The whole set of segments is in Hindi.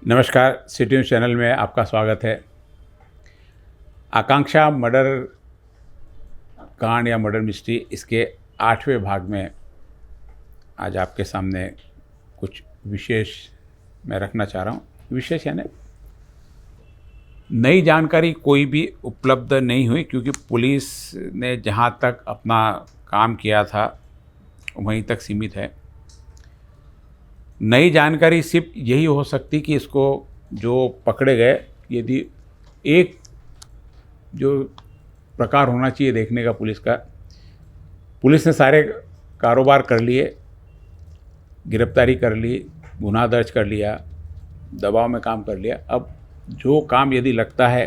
नमस्कार, सिटी न्यूज़ चैनल में आपका स्वागत है। आकांक्षा मर्डर कांड या मर्डर मिस्ट्री इसके 8वें भाग में आज आपके सामने कुछ विशेष मैं रखना चाह रहा हूँ। विशेष यानी नई जानकारी कोई भी उपलब्ध नहीं हुई, क्योंकि पुलिस ने जहाँ तक अपना काम किया था वहीं तक सीमित है। नई जानकारी सिर्फ यही हो सकती कि इसको जो पकड़े गए, यदि एक जो प्रकार होना चाहिए देखने का पुलिस ने सारे कारोबार कर लिए, गिरफ्तारी कर ली, गुनाह दर्ज कर लिया, दबाव में काम कर लिया। अब जो काम यदि लगता है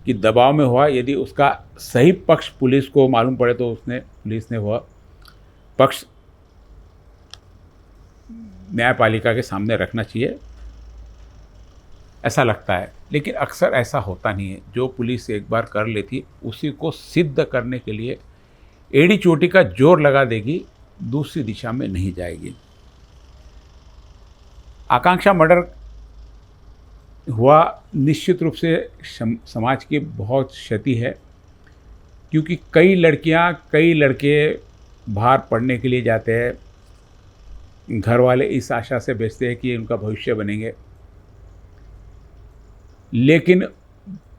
कि दबाव में हुआ, यदि उसका सही पक्ष पुलिस को मालूम पड़े तो पुलिस ने वह पक्ष न्यायपालिका के सामने रखना चाहिए, ऐसा लगता है। लेकिन अक्सर ऐसा होता नहीं है। जो पुलिस एक बार कर लेती उसी को सिद्ध करने के लिए एड़ी चोटी का जोर लगा देगी, दूसरी दिशा में नहीं जाएगी। आकांक्षा मर्डर हुआ, निश्चित रूप से समाज की बहुत क्षति है, क्योंकि कई लड़कियां कई लड़के बाहर पढ़ने के लिए जाते हैं। घर वाले इस आशा से भेजते हैं कि उनका भविष्य बनेंगे, लेकिन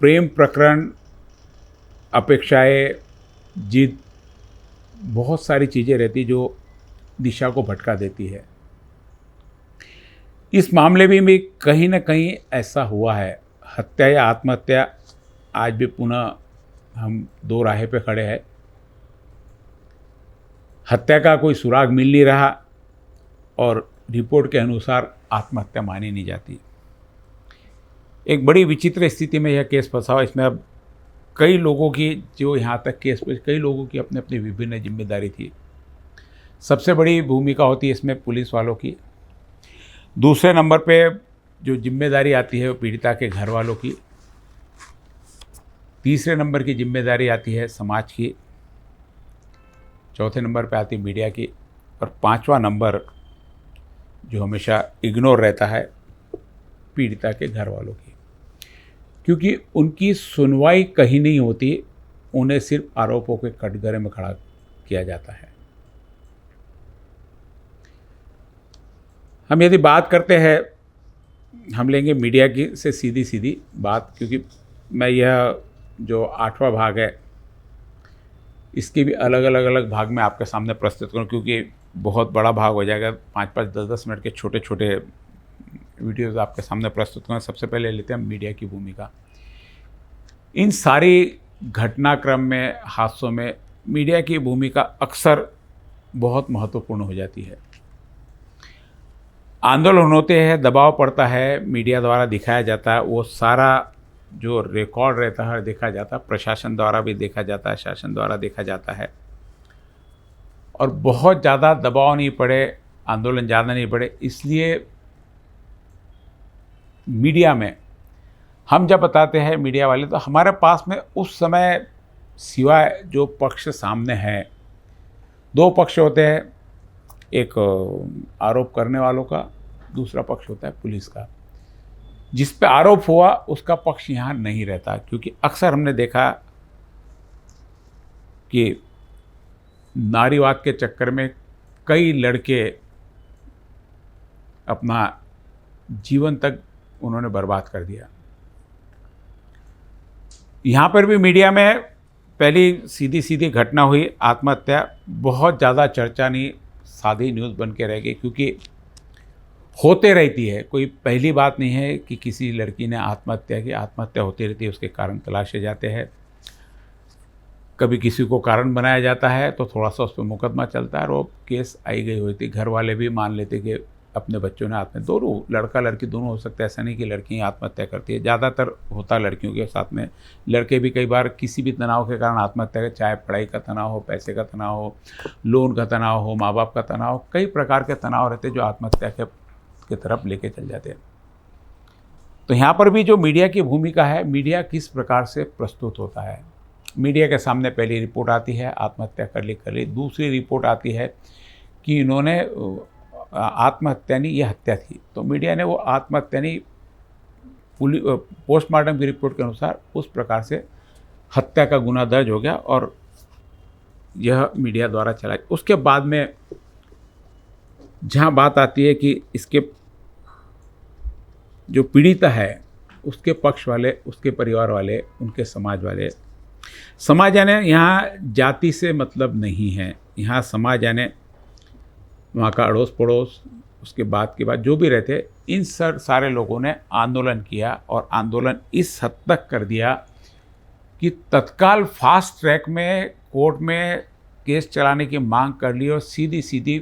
प्रेम प्रकरण, अपेक्षाएं, जिद, बहुत सारी चीज़ें रहती जो दिशा को भटका देती है। इस मामले में भी कहीं ना कहीं ऐसा हुआ है। हत्या या आत्महत्या, आज भी पुनः हम दो राह पे खड़े हैं। हत्या का कोई सुराग मिल नहीं रहा और रिपोर्ट के अनुसार आत्महत्या मानी नहीं जाती। एक बड़ी विचित्र स्थिति में यह केस फंसा हुआ। इसमें अब कई लोगों की, जो यहाँ तक केस पे, कई लोगों की अपनी अपनी विभिन्न जिम्मेदारी थी। सबसे बड़ी भूमिका होती है इसमें पुलिस वालों की। दूसरे नंबर पे जो जिम्मेदारी आती है वो पीड़िता के घर वालों की। तीसरे नंबर की जिम्मेदारी आती है समाज की। चौथे नंबर पे आती मीडिया की। और पांचवा नंबर जो हमेशा इग्नोर रहता है, पीड़िता के घर वालों की, क्योंकि उनकी सुनवाई कहीं नहीं होती। उन्हें सिर्फ आरोपों के कटघरे में खड़ा किया जाता है। हम यदि बात करते हैं, हम लेंगे मीडिया की से सीधी सीधी बात, क्योंकि मैं यह जो 8वां भाग है इसके भी अलग भाग में आपके सामने प्रस्तुत करूं, क्योंकि बहुत बड़ा भाग हो जाएगा। 5-5, 10-10 मिनट के छोटे छोटे वीडियोज़ आपके सामने प्रस्तुत करूँ। सबसे पहले लेते हैं मीडिया की भूमिका। इन सारी घटनाक्रम में, हादसों में मीडिया की भूमिका अक्सर बहुत महत्वपूर्ण हो जाती है। आंदोलन होते हैं, दबाव पड़ता है, मीडिया द्वारा दिखाया जाता है, वो सारा जो रिकॉर्ड रहता है देखा जाता है। प्रशासन द्वारा भी देखा जाता है, शासन द्वारा देखा जाता है। और बहुत ज़्यादा दबाव नहीं पड़े, आंदोलन ज़्यादा नहीं पड़े, इसलिए मीडिया में हम जब बताते हैं, मीडिया वाले, तो हमारे पास में उस समय सिवाय जो पक्ष सामने है, दो पक्ष होते हैं। एक आरोप करने वालों का, दूसरा पक्ष होता है पुलिस का। जिस पे आरोप हुआ उसका पक्ष यहाँ नहीं रहता, क्योंकि अक्सर हमने देखा कि नारीवाद के चक्कर में कई लड़के अपना जीवन तक उन्होंने बर्बाद कर दिया। यहाँ पर भी मीडिया में पहली सीधी घटना हुई, आत्महत्या, बहुत ज़्यादा चर्चा नहीं, सादी न्यूज़ बन के रह गई, क्योंकि होते रहती है। कोई पहली बात नहीं है कि किसी लड़की ने आत्महत्या की। आत्महत्या होती रहती है, उसके कारण तलाशे जाते हैं। कभी किसी को कारण बनाया जाता है तो थोड़ा सा उस पर मुकदमा चलता है और वो केस आई गई होती। घर वाले भी मान लेते कि अपने बच्चों ने आत्महत्या, दोनों, लड़का लड़की दोनों हो सकता है। ऐसा नहीं कि लड़कियाँ आत्महत्या करती है, ज़्यादातर होता लड़कियों के साथ में। लड़के भी कई बार किसी भी तनाव के कारण आत्महत्या कर, चाहे पढ़ाई का तनाव हो, पैसे का तनाव हो, लोन का तनाव हो, माँ बाप का तनाव हो, कई प्रकार के तनाव रहते हैं जो आत्महत्या के तरफ लेके चल जाते हैं। तो यहाँ पर भी जो मीडिया की भूमिका है, मीडिया किस प्रकार से प्रस्तुत होता है। मीडिया के सामने पहली रिपोर्ट आती है, आत्महत्या कर ली। दूसरी रिपोर्ट आती है कि इन्होंने आत्महत्या नहीं, ये हत्या थी। तो मीडिया ने वो आत्महत्या नहीं, पोस्टमार्टम की रिपोर्ट के अनुसार उस प्रकार से हत्या का गुना दर्ज हो गया और यह मीडिया द्वारा चला। उसके बाद में जहाँ बात आती है कि इसके जो पीड़िता है उसके पक्ष वाले, उसके परिवार वाले, उनके समाज वाले, समाज यानी यहाँ जाति से मतलब नहीं है, यहाँ समाज यानी वहाँ का अड़ोस पड़ोस, उसके बाद के बाद जो भी रहते, इन सारे लोगों ने आंदोलन किया और आंदोलन इस हद तक कर दिया कि तत्काल फास्ट ट्रैक में कोर्ट में केस चलाने की मांग कर ली और सीधी सीधी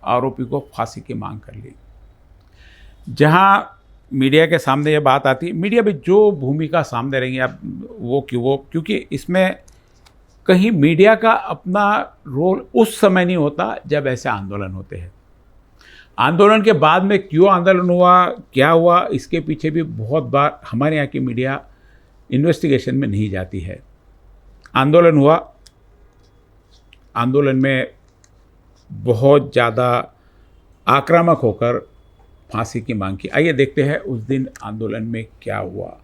आरोपी को फांसी की मांग कर ली। जहाँ मीडिया के सामने ये बात आती, मीडिया भी जो भूमिका सामने रहेंगी आप वो क्योंकि इसमें कहीं मीडिया का अपना रोल उस समय नहीं होता जब ऐसे आंदोलन होते हैं। आंदोलन के बाद में क्यों आंदोलन हुआ, क्या हुआ, इसके पीछे भी बहुत बार हमारे यहाँ की मीडिया इन्वेस्टिगेशन में नहीं जाती है। आंदोलन हुआ, आंदोलन में बहुत ज़्यादा आक्रामक होकर फांसी की मांग की। आइए देखते हैं उस दिन आंदोलन में क्या हुआ।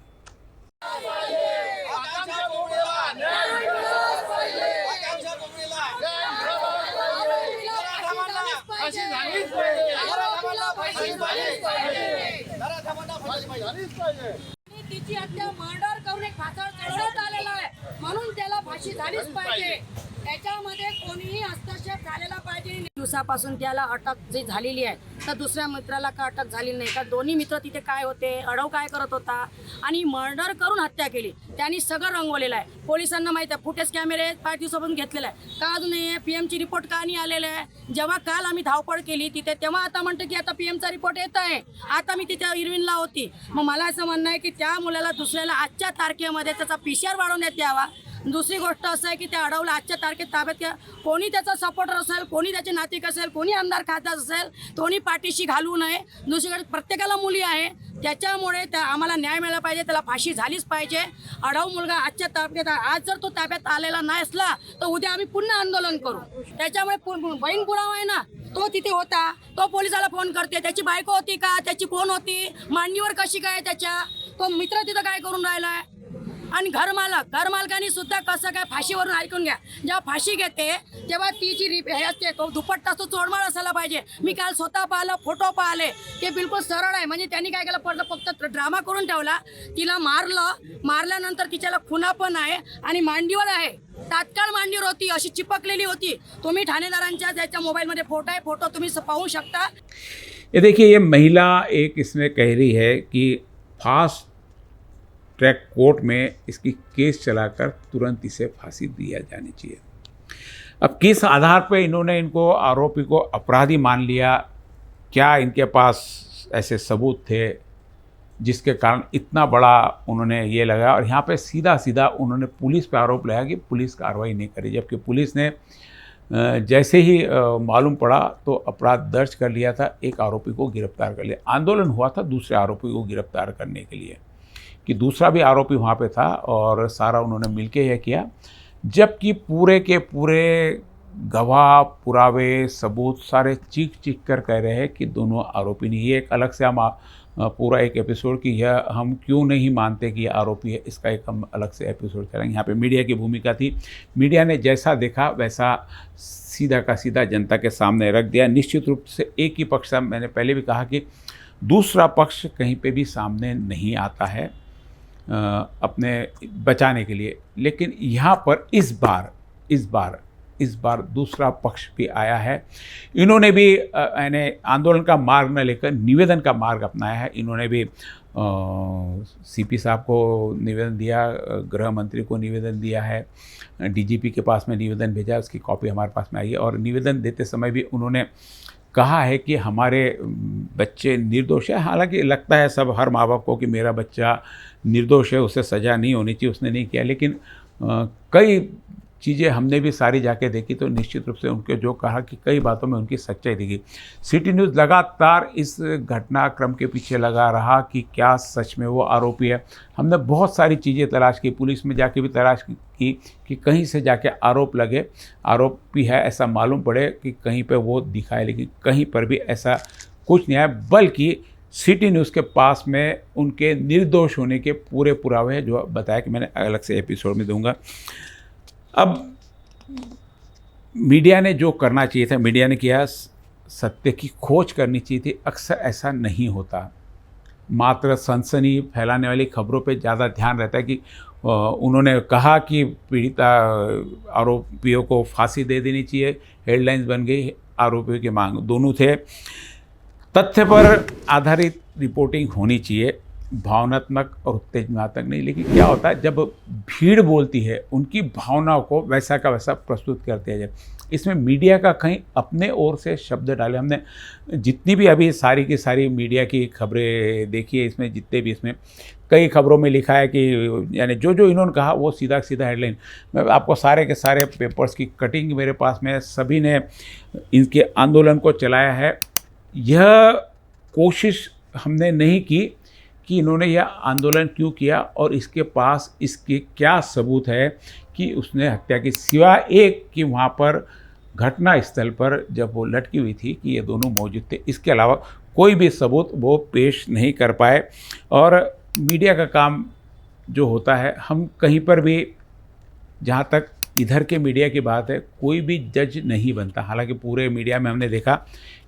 तिची हत्या मर्डर करून एक फासावर चढवण्यात आलेला आहे, म्हणून त्याला फाशी झालीच पाहिजे। त्याच्यामध्ये कोणीही हस्तक्षेप झालेला पाहिजे। दिवसापासून त्याला अटक जी झालेली आहे तर दुसऱ्या मित्राला का अटक झाली नाही का? दोन्ही मित्र तिथे काय होते, अडव काय करत होता आणि मर्डर करून हत्या केली, त्यांनी सगळं रंगवलेलं आहे। पोलिसांना माहित आहे, फुटेज कॅमेरे 5 दिवसापासून घेतलेला आहे, का अजून नाही पीएमची रिपोर्ट का नाही आलेला आहे? जेव्हा काल आम्ही धावपळ केली तिथे तेव्हा आता म्हणतो की आता पीएमचा रिपोर्ट येत आहे। आता मी तिथे इरविनला होती, मग मला असं म्हणणं आहे की त्या मुलाला दुसऱ्याला आजच्या तारखेमध्ये त्याचा पीसीआर वाढवण्यात यावा। दुसरी गोष्ट असं आहे की त्या अडवला आजच्या तारखेत ताब्यात घ्या। कोणी त्याचा सपोर्टर असेल, कोणी त्याचे नातेवाईक असेल, कोणी आमदार खासदार असेल, कोणी पाठीशी घालू नये। दुसरीकडे प्रत्येकाला मुली आहे, त्याच्यामुळे आम्हाला न्याय मिळाला पाहिजे, त्याला फाशी झालीच पाहिजे। अडव मुलगा आजच्या ताब्यात, आज जर तो ताब्यात आलेला नसला तर उद्या आम्ही पुन्हा आंदोलन करू। त्याच्यामुळे बहीण पुरावा आहे ना, तो तिथे होता, तो पोलिसाला फोन करते, त्याची बायको होती का, त्याची कोण होती, मांडीवर कशी काय त्याच्या, तो मित्र तिथं काय करून राहिलाय। आणि घरमालकांनी सुद्धा कसं काय फाशीवरून ऐकून घ्या, जेव्हा फाशी घेते तेव्हा ती जी हे असते तो दुपट्टा तो चोरमाळ असायला पाहिजे। मी काल स्वतः पाहिलं, फोटो पाहिले, ते बिलकुल सरळ आहे। म्हणजे त्यांनी काय केलं, फक्त ड्रामा करून ठेवला, तिला मारल्यानंतर तिच्याला खुणा पण आहे आणि मांडीवर आहे, तात्काळ मांडीवर होती, अशी चिपकलेली होती। तुम्ही ठाणेदारांच्या त्याच्या मोबाईलमध्ये फोटो आहे, फोटो तुम्ही पाहू शकता। ये देखिए, ये महिला एक इसमें कह रही है कि फास्ट ट्रैक कोर्ट में इसकी केस चलाकर तुरंत इसे फांसी दिया जानी चाहिए। अब किस आधार पर इन्होंने इनको आरोपी को अपराधी मान लिया, क्या इनके पास ऐसे सबूत थे जिसके कारण इतना बड़ा उन्होंने ये लगाया? और यहाँ पे सीधा सीधा उन्होंने पुलिस पे आरोप लगाया कि पुलिस कार्रवाई नहीं करी, जबकि पुलिस ने जैसे ही मालूम पड़ा तो अपराध दर्ज कर लिया था, एक आरोपी को गिरफ्तार कर लिया। आंदोलन हुआ था दूसरे आरोपी को गिरफ्तार करने के लिए कि दूसरा भी आरोपी वहाँ पे था और सारा उन्होंने मिलके यह किया, जबकि पूरे के पूरे गवाह, पुरावे, सबूत सारे चीख कर कह रहे हैं कि दोनों आरोपी नहीं। ये एक अलग से हम पूरा एक एपिसोड कि यह हम क्यों नहीं मानते कि यह आरोपी है, इसका एक हम अलग से एपिसोड करेंगे। यहाँ पे मीडिया की भूमिका थी, मीडिया ने जैसा देखा वैसा सीधा का सीधा जनता के सामने रख दिया। निश्चित रूप से एक ही पक्ष, मैंने पहले भी कहा कि दूसरा पक्ष कहीं पे भी सामने नहीं आता है अपने बचाने के लिए, लेकिन यहाँ पर इस बार दूसरा पक्ष भी आया है। इन्होंने भी यानी आंदोलन का मार्ग न लेकर निवेदन का मार्ग अपनाया है। इन्होंने भी सीपी साहब को निवेदन दिया, गृह मंत्री को निवेदन दिया है, डीजीपी के पास में निवेदन भेजा, उसकी कॉपी हमारे पास में आई है। और निवेदन देते समय भी उन्होंने कहा है कि हमारे बच्चे निर्दोष है। हालांकि लगता है सब हर माँ बाप को कि मेरा बच्चा निर्दोष है, उसे सज़ा नहीं होनी चाहिए, उसने नहीं किया, लेकिन कई चीज़ें हमने भी सारी जाके देखी तो निश्चित रूप से उनके जो कहा कि कई बातों में उनकी सच्चाई दिखी। सिटी न्यूज़ लगातार इस घटनाक्रम के पीछे लगा रहा कि क्या सच में वो आरोपी है। हमने बहुत सारी चीज़ें तलाश की, पुलिस में जाके भी तलाश की कि कहीं से जाके आरोप लगे, आरोपी है ऐसा मालूम पड़े कि कहीं पे वो दिखाए, लेकिन कहीं पर भी ऐसा कुछ नहीं है। बल्कि सिटी न्यूज़ के पास में उनके निर्दोष होने के पूरे पुरावे हैं, जो बताया कि मैंने अलग से एपिसोड में दूंगा। अब मीडिया ने जो करना चाहिए था, मीडिया ने किया, सत्य की खोज करनी चाहिए थी। अक्सर ऐसा नहीं होता, मात्र सनसनी फैलाने वाली खबरों पे ज़्यादा ध्यान रहता है कि उन्होंने कहा कि पीड़िता आरोपियों को फांसी दे देनी चाहिए, हेडलाइंस बन गई, आरोपियों की मांग, दोनों थे। तथ्य पर आधारित रिपोर्टिंग होनी चाहिए, भावनात्मक और उत्तेजनात्मक नहीं। लेकिन क्या होता है, जब भीड़ बोलती है, उनकी भावनाओं को वैसा का वैसा प्रस्तुत कर दिया जाए। इसमें मीडिया का कहीं अपने ओर से शब्द डाले। हमने जितनी भी अभी सारी की सारी मीडिया की खबरें देखी है, इसमें जितने भी, इसमें कई खबरों में लिखा है कि यानी जो जो इन्होंने कहा वो सीधा सीधा हेडलाइन। मैं आपको सारे के सारे पेपर्स की कटिंग मेरे पास में है, सभी ने इनके आंदोलन को चलाया है। यह कोशिश हमने नहीं की कि इन्होंने यह आंदोलन क्यों किया और इसके पास इसके क्या सबूत है कि उसने हत्या की, सिवाय एक कि वहाँ पर घटना स्थल पर जब वो लटकी हुई थी कि ये दोनों मौजूद थे। इसके अलावा कोई भी सबूत वो पेश नहीं कर पाए। और मीडिया का काम जो होता है, हम कहीं पर भी, जहाँ तक इधर के मीडिया की बात है, कोई भी जज नहीं बनता। हालांकि पूरे मीडिया में हमने देखा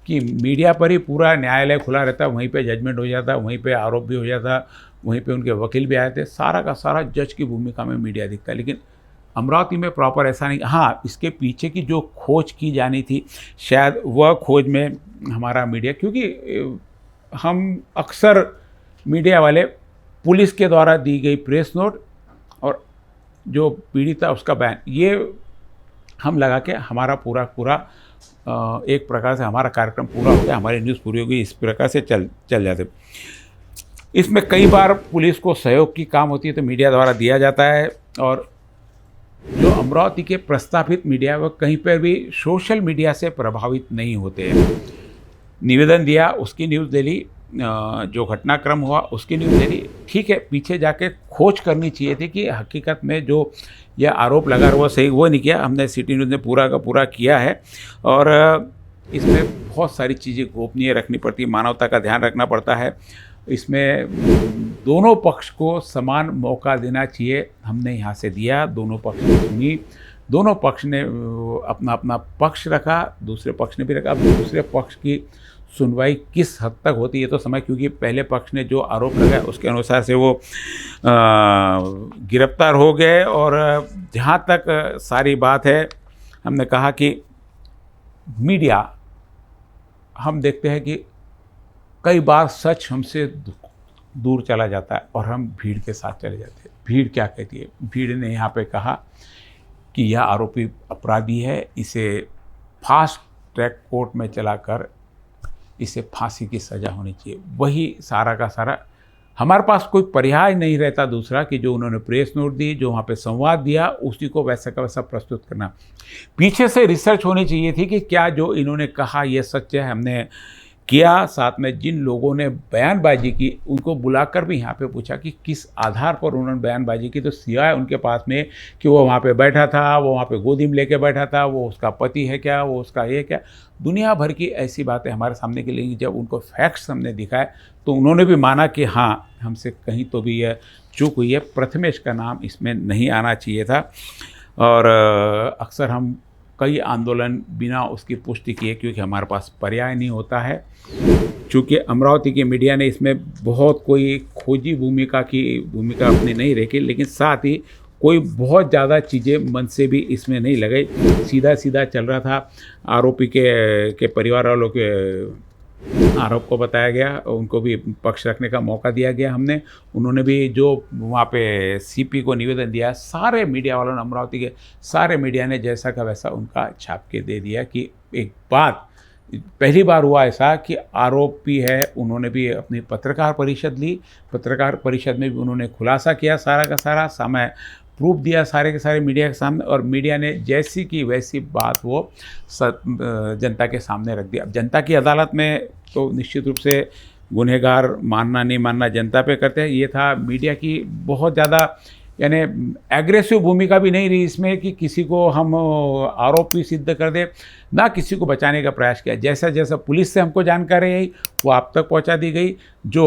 कि मीडिया पर ही पूरा न्यायालय खुला रहता, वहीं पे जजमेंट हो जाता, वहीं पे आरोप भी हो जाता, वहीं पे उनके वकील भी आए थे, सारा का सारा जज की भूमिका में मीडिया दिखता है। लेकिन अमरावती में प्रॉपर ऐसा नहीं। हाँ, इसके पीछे की जो खोज की जानी थी, शायद वह खोज में हमारा मीडिया, क्योंकि हम अक्सर मीडिया वाले पुलिस के द्वारा दी गई प्रेस नोट और जो पीड़िता उसका बयान, ये हम लगा के हमारा पूरा एक प्रकार से हमारा कार्यक्रम पूरा हो गया, हमारी न्यूज़ पूरी हो गई, इस प्रकार से चल जाते। इसमें कई बार पुलिस को सहयोग की काम होती है तो मीडिया द्वारा दिया जाता है। और जो अमरावती के प्रस्तावित मीडिया, वह कहीं पर भी सोशल मीडिया से प्रभावित नहीं होते हैं। निवेदन दिया, उसकी न्यूज़ ले ली, जो घटनाक्रम हुआ उसकी न्यूज़ ले ली, ठीक है। पीछे जाके खोज करनी चाहिए थी कि हकीकत में जो यह आरोप लगा वो सही, वो नहीं किया। हमने सिटी न्यूज़ ने पूरा का पूरा किया है। और इसमें बहुत सारी चीज़ें गोपनीय रखनी पड़ती है, मानवता का ध्यान रखना पड़ता है। इसमें दोनों पक्ष को समान मौका देना चाहिए, हमने यहाँ से दिया, दोनों पक्ष ने सुनी, दोनों पक्ष ने अपना अपना पक्ष रखा, दूसरे पक्ष ने भी रखा। अब दूसरे पक्ष की सुनवाई किस हद तक होती है तो समय, क्योंकि पहले पक्ष ने जो आरोप लगाया उसके अनुसार से वो गिरफ्तार हो गए। और जहाँ तक सारी बात है, हमने कहा कि मीडिया, हम देखते हैं कि कई बार सच हमसे दूर चला जाता है और हम भीड़ के साथ चले जाते हैं। भीड़ क्या कहती है? भीड़ ने यहाँ पे कहा कि यह आरोपी अपराधी है, इसे फास्ट ट्रैक कोर्ट में चलाकर इसे फांसी की सज़ा होनी चाहिए। वही सारा का सारा, हमारे पास कोई पर्याय नहीं रहता दूसरा कि जो उन्होंने प्रेस नोट दी, जो वहाँ पे संवाद दिया, उसी को वैसा का वैसा प्रस्तुत करना। पीछे से रिसर्च होनी चाहिए थी कि क्या जो इन्होंने कहा यह सच है। हमने किया, साथ में जिन लोगों ने बयानबाजी की उनको बुलाकर भी यहाँ पे पूछा कि किस आधार पर उन्होंने बयानबाजी की। तो सिवाय उनके पास में कि वो वहाँ पे बैठा था, वो वहाँ पे गोदी में लेके बैठा था, वो उसका पति है क्या, वो उसका ये क्या, दुनिया भर की ऐसी बातें हमारे सामने के लिए। जब उनको फैक्ट्स हमने दिखाए तो उन्होंने भी माना कि हाँ, हमसे कहीं तो भी यह चूक हुई है, प्रथमेश का नाम इसमें नहीं आना चाहिए था। और अक्सर हम कई आंदोलन बिना उसकी पुष्टि किए, क्योंकि हमारे पास पर्याय नहीं होता है। चूँकि अमरावती के मीडिया ने इसमें बहुत कोई खोजी भूमिका अपनी नहीं रखी, लेकिन साथ ही कोई बहुत ज़्यादा चीज़ें मन से भी इसमें नहीं लगाई। सीधा सीधा चल रहा था। आरोपी के परिवार वालों के आरोप को बताया गया, उनको भी पक्ष रखने का मौका दिया गया हमने। उन्होंने भी जो वहाँ पे सीपी को निवेदन दिया, सारे मीडिया वालों ने, अमरावती के सारे मीडिया ने जैसा का वैसा उनका छाप के दे दिया कि एक बात, पहली बार हुआ ऐसा कि आरोपी है, उन्होंने भी अपनी पत्रकार परिषद ली, पत्रकार परिषद में भी उन्होंने खुलासा किया, सारा का सारा समय प्रूफ दिया सारे के सारे मीडिया के सामने। और मीडिया ने जैसी की वैसी बात वो जनता के सामने रख दिया। अब जनता की अदालत में तो निश्चित रूप से गुनहगार मानना नहीं मानना जनता पे करते हैं। ये था मीडिया की बहुत ज़्यादा यानी एग्रेसिव भूमिका भी नहीं रही इसमें कि किसी को हम आरोपी सिद्ध कर दे, ना किसी को बचाने का प्रयास किया। जैसा जैसा पुलिस से हमको जानकारी आई वो आप तक पहुंचा दी गई, जो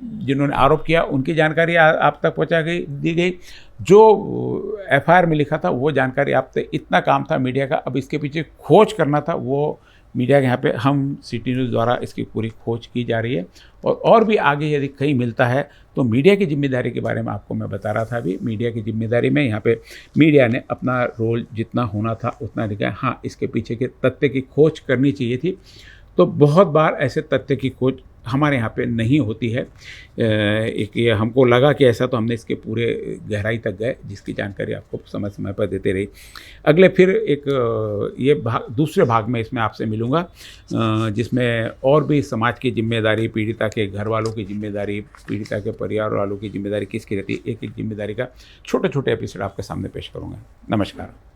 जिन्होंने आरोप किया उनकी जानकारी आप तक दी गई, जो एफआईआर में लिखा था वो जानकारी आप तक। इतना काम था मीडिया का। अब इसके पीछे खोज करना था, वो मीडिया के यहाँ पे हम सिटी न्यूज़ द्वारा इसकी पूरी खोज की जा रही है। और भी आगे यदि कहीं मिलता है तो मीडिया की जिम्मेदारी के बारे में आपको मैं बता रहा था अभी। मीडिया की जिम्मेदारी में यहाँ पे मीडिया ने अपना रोल जितना होना था उतना दिखाया। हाँ, इसके पीछे के तथ्य की खोज करनी चाहिए थी। तो बहुत बार ऐसे तथ्य की खोज हमारे यहाँ पे नहीं होती है। एक ये हमको लगा कि ऐसा, तो हमने इसके पूरे गहराई तक गए, जिसकी जानकारी आपको समय समय पर देते रही। अगले फिर एक ये दूसरे भाग में इसमें आपसे मिलूँगा, जिसमें और भी समाज की जिम्मेदारी, पीड़िता के घर वालों की जिम्मेदारी, पीड़िता के परिवार वालों की जिम्मेदारी किसकी रहती है, एक एक जिम्मेदारी का छोटे छोटे एपिसोड आपके सामने पेश करूँगा। नमस्कार।